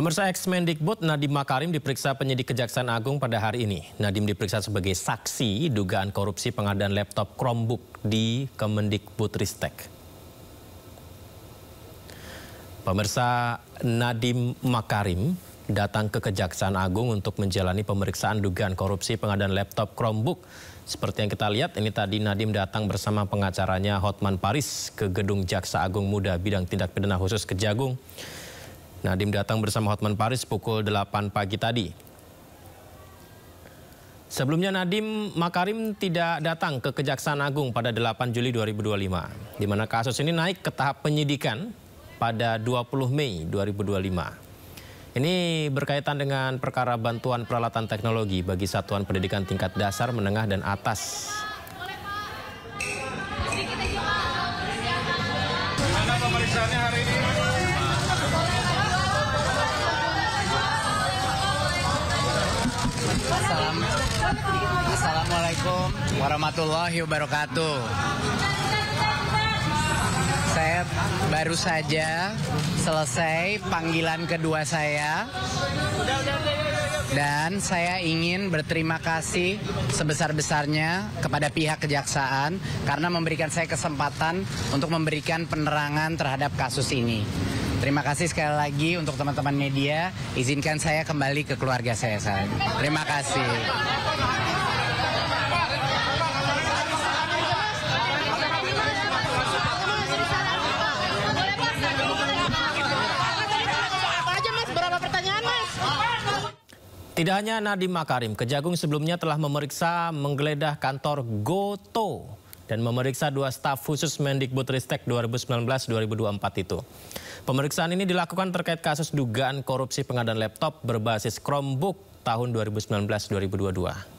Pemirsa, ex-Mendikbud Nadiem Makarim diperiksa penyidik Kejaksaan Agung pada hari ini. Nadiem diperiksa sebagai saksi dugaan korupsi pengadaan laptop Chromebook di Kemendikbudristek. Pemirsa, Nadiem Makarim datang ke Kejaksaan Agung untuk menjalani pemeriksaan dugaan korupsi pengadaan laptop Chromebook. Seperti yang kita lihat, ini tadi Nadiem datang bersama pengacaranya Hotman Paris ke gedung Jaksa Agung Muda Bidang Tindak Pidana Khusus Kejagung. Nadiem datang bersama Hotman Paris pukul 8 pagi tadi. Sebelumnya Nadiem Makarim tidak datang ke Kejaksaan Agung pada 8 Juli 2025, di mana kasus ini naik ke tahap penyidikan pada 20 Mei 2025. Ini berkaitan dengan perkara bantuan peralatan teknologi bagi satuan pendidikan tingkat dasar, menengah, dan atas. Mana pemeriksaannya hari ini? Assalamualaikum warahmatullahi wabarakatuh. Saya baru saja selesai panggilan kedua saya. Dan saya ingin berterima kasih sebesar-besarnya kepada pihak kejaksaan karena memberikan saya kesempatan untuk memberikan penerangan terhadap kasus ini. Terima kasih sekali lagi untuk teman-teman media. Izinkan saya kembali ke keluarga saya. Terima kasih. Tidak hanya Nadiem Makarim, Kejagung sebelumnya telah memeriksa menggeledah kantor Goto dan memeriksa 2 staf khusus Mendikbudristek 2019-2024 itu. Pemeriksaan ini dilakukan terkait kasus dugaan korupsi pengadaan laptop berbasis Chromebook tahun 2019-2022.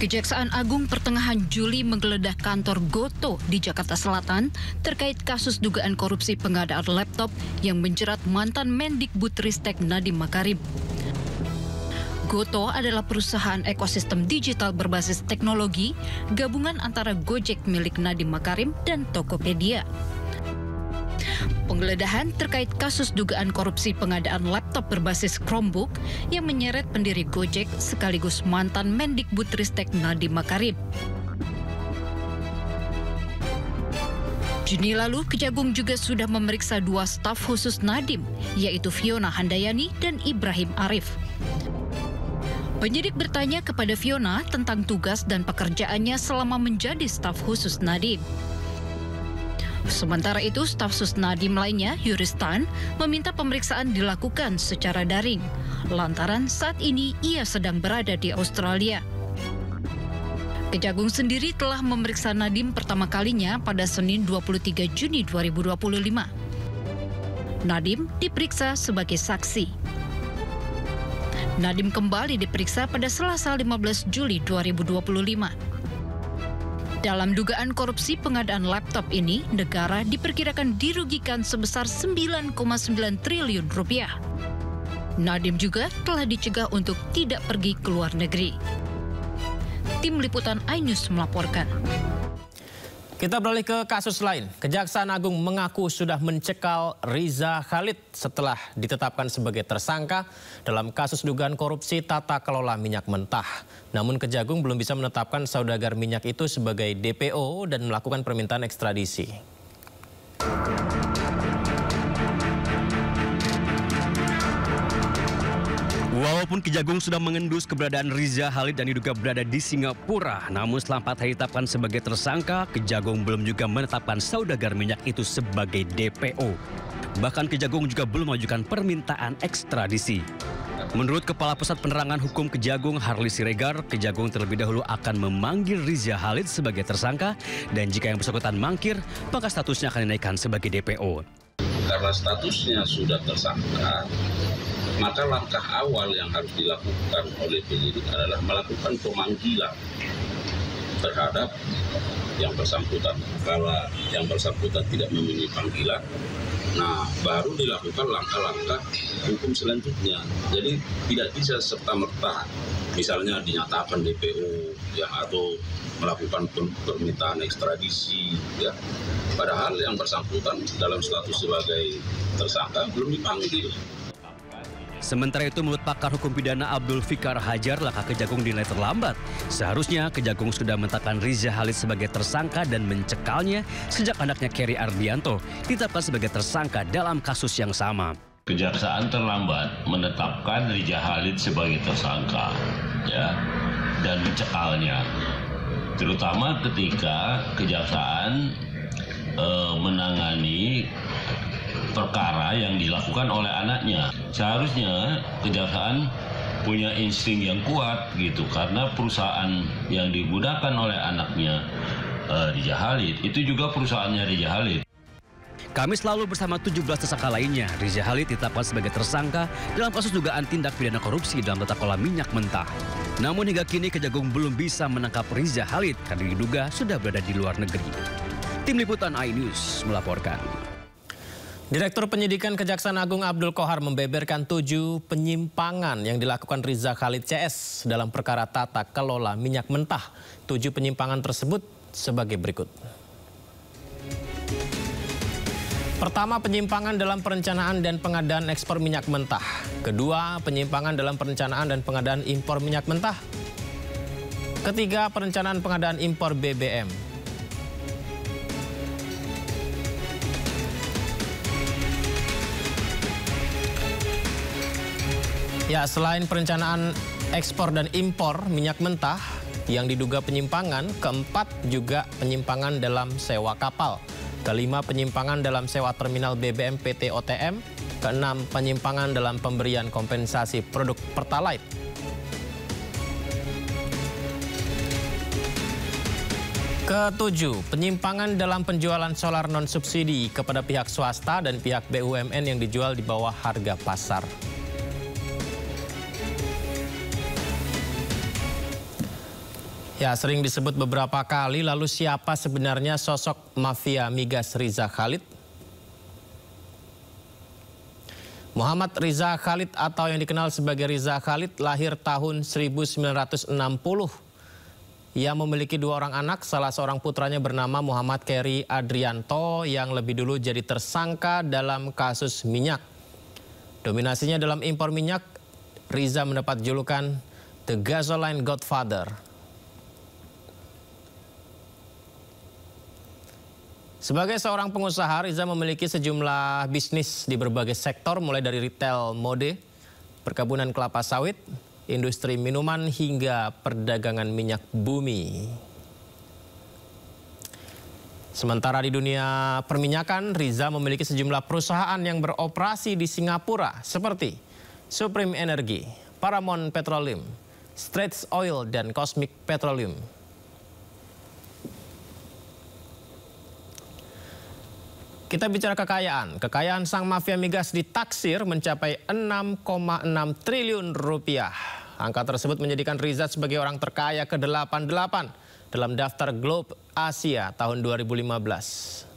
Kejaksaan Agung pertengahan Juli menggeledah kantor Goto di Jakarta Selatan terkait kasus dugaan korupsi pengadaan laptop yang menjerat mantan Mendikbudristek Nadiem Makarim. Goto adalah perusahaan ekosistem digital berbasis teknologi gabungan antara Gojek milik Nadiem Makarim dan Tokopedia. Penggeledahan terkait kasus dugaan korupsi pengadaan laptop berbasis Chromebook yang menyeret pendiri Gojek sekaligus mantan Mendikbudristek Nadiem Makarim. Juni lalu, Kejagung juga sudah memeriksa 2 staf khusus Nadiem, yaitu Fiona Handayani dan Ibrahim Arif. Penyidik bertanya kepada Fiona tentang tugas dan pekerjaannya selama menjadi staf khusus Nadiem. Sementara itu, staf khusus Nadiem lainnya, Yuristan, meminta pemeriksaan dilakukan secara daring, lantaran saat ini ia sedang berada di Australia. Kejagung sendiri telah memeriksa Nadiem pertama kalinya pada Senin 23 Juni 2025. Nadiem diperiksa sebagai saksi. Nadiem kembali diperiksa pada Selasa 15 Juli 2025. Dalam dugaan korupsi pengadaan laptop ini, negara diperkirakan dirugikan sebesar 9,9 triliun rupiah. Nadiem juga telah dicegah untuk tidak pergi ke luar negeri. Tim Liputan iNews melaporkan. Kita beralih ke kasus lain. Kejaksaan Agung mengaku sudah mencekal Riza Khalid setelah ditetapkan sebagai tersangka dalam kasus dugaan korupsi tata kelola minyak mentah. Namun Kejagung belum bisa menetapkan saudagar minyak itu sebagai DPO dan melakukan permintaan ekstradisi. Walaupun Kejagung sudah mengendus keberadaan Riza Khalid dan diduga berada di Singapura, namun setelah 4 hari ditetapkan sebagai tersangka, Kejagung belum juga menetapkan saudagar minyak itu sebagai DPO. Bahkan Kejagung juga belum mengajukan permintaan ekstradisi. Menurut Kepala Pusat Penerangan Hukum Kejagung, Harli Siregar, Kejagung terlebih dahulu akan memanggil Riza Khalid sebagai tersangka, dan jika yang bersangkutan mangkir, maka statusnya akan dinaikkan sebagai DPO. Karena statusnya sudah tersangka, maka langkah awal yang harus dilakukan oleh penyidik adalah melakukan pemanggilan terhadap yang bersangkutan. Kalau yang bersangkutan tidak memenuhi panggilan, nah baru dilakukan langkah-langkah hukum selanjutnya. Jadi tidak bisa serta-merta misalnya dinyatakan DPO ya, atau melakukan permintaan ekstradisi ya. Padahal yang bersangkutan dalam status sebagai tersangka belum dipanggil. Sementara itu, menurut pakar hukum pidana Abdul Fikar Hajar, langkah Kejagung dinilai terlambat. Seharusnya Kejagung sudah menetapkan Riza Khalid sebagai tersangka dan mencekalnya sejak anaknya Kerry Ardianto ditetapkan sebagai tersangka dalam kasus yang sama. Kejaksaan terlambat menetapkan Riza Khalid sebagai tersangka, ya, dan mencekalnya, terutama ketika Kejaksaan menangani perkara yang dilakukan oleh anaknya. Seharusnya Kejaksaan punya insting yang kuat gitu, karena perusahaan yang digunakan oleh anaknya Riza Khalid itu juga perusahaannya Riza Khalid. Kamis lalu bersama 17 tersangka lainnya, Riza Khalid ditetapkan sebagai tersangka dalam kasus dugaan tindak pidana korupsi dalam tata kelola minyak mentah. Namun hingga kini Kejagung belum bisa menangkap Riza Khalid karena diduga sudah berada di luar negeri. Tim Liputan iNews melaporkan. Direktur Penyidikan Kejaksaan Agung Abdul Qohar membeberkan 7 penyimpangan yang dilakukan Riza Khalid CS dalam perkara tata kelola minyak mentah. 7 penyimpangan tersebut sebagai berikut. Pertama, penyimpangan dalam perencanaan dan pengadaan ekspor minyak mentah. Kedua, penyimpangan dalam perencanaan dan pengadaan impor minyak mentah. Ketiga, perencanaan pengadaan impor BBM. Ya, selain perencanaan ekspor dan impor minyak mentah yang diduga penyimpangan, keempat juga penyimpangan dalam sewa kapal. Kelima, penyimpangan dalam sewa terminal BBM PT OTM. Keenam, penyimpangan dalam pemberian kompensasi produk Pertalite. Ketujuh, penyimpangan dalam penjualan solar non-subsidi kepada pihak swasta dan pihak BUMN yang dijual di bawah harga pasar. Ya, sering disebut beberapa kali, lalu siapa sebenarnya sosok mafia migas Riza Khalid? Muhammad Riza Khalid atau yang dikenal sebagai Riza Khalid lahir tahun 1960. Ia memiliki 2 orang anak, salah seorang putranya bernama Muhammad Kerry Adrianto yang lebih dulu jadi tersangka dalam kasus minyak. Dominasinya dalam impor minyak, Riza mendapat julukan The Gasoline Godfather. Sebagai seorang pengusaha, Riza memiliki sejumlah bisnis di berbagai sektor, mulai dari retail mode, perkebunan kelapa sawit, industri minuman, hingga perdagangan minyak bumi. Sementara di dunia perminyakan, Riza memiliki sejumlah perusahaan yang beroperasi di Singapura, seperti Supreme Energy, Paramount Petroleum, Straits Oil, dan Cosmic Petroleum. Kita bicara kekayaan. Kekayaan sang mafia migas ditaksir mencapai 6,6 triliun rupiah. Angka tersebut menjadikan Riza sebagai orang terkaya ke-88 dalam daftar Globe Asia tahun 2015.